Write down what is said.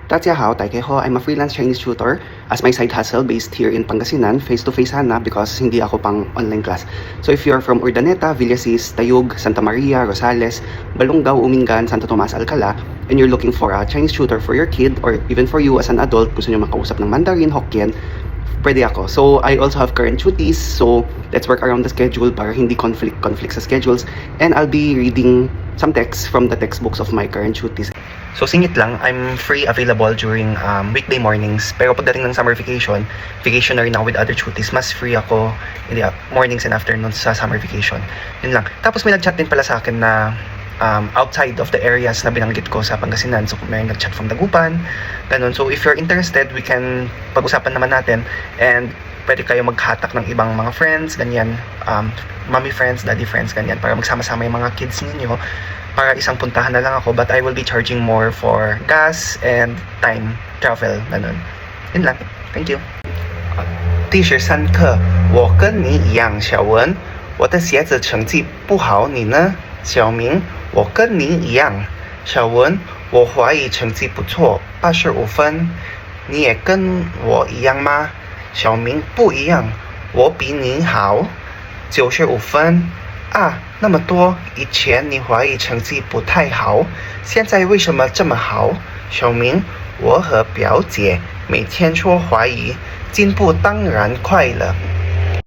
大家好, I'm a freelance Chinese tutor as my side hustle based here in Pangasinan, face-to-face sana because hindi ako pang online class. So if you're from Urdaneta, Villasis, Tayug, Santa Maria, Rosales, Balongao, Umingan, Santo Tomas, Alcala, and you're looking for a Chinese tutor for your kid or even for you as an adult, gusto nyo makausap ng Mandarin, Hokkien, pwede ako. So I also have current duties, so let's work around the schedule para hindi conflict sa schedules, and I'll be reading some texts from the textbooks of my current duties. So singit lang, I'm free available during weekday mornings, pero pagdating ng summer vacation, vacationary na with other duties, mas free ako in the mornings and afternoons sa summer vacation. Yun lang. Tapos may nag-chat din pala sa akin na outside of the areas na binanggit ko sa Pangasinan. So kung may nag-chat from Dagupan, ganun. So if you're interested, we can pag-usapan naman natin, and pwede kayo maghatak ng ibang mga friends, ganyan, mommy friends, daddy friends, ganyan, para magsama-sama yung mga kids ninyo, para isang puntahan na lang ako, but I will be charging more for gas and time travel, ganun. Yun lang. Thank you. 第13课，我跟你一样，小文，我的鞋子成绩不好，你呢？小明，我跟你一样。小文，我华语成绩不错，85分。你也跟我一样吗？小明，不一样，我比你好，95分。啊，那么多！以前你华语成绩不太好，现在为什么这么好？小明，我和表姐每天说华语，进步当然快了。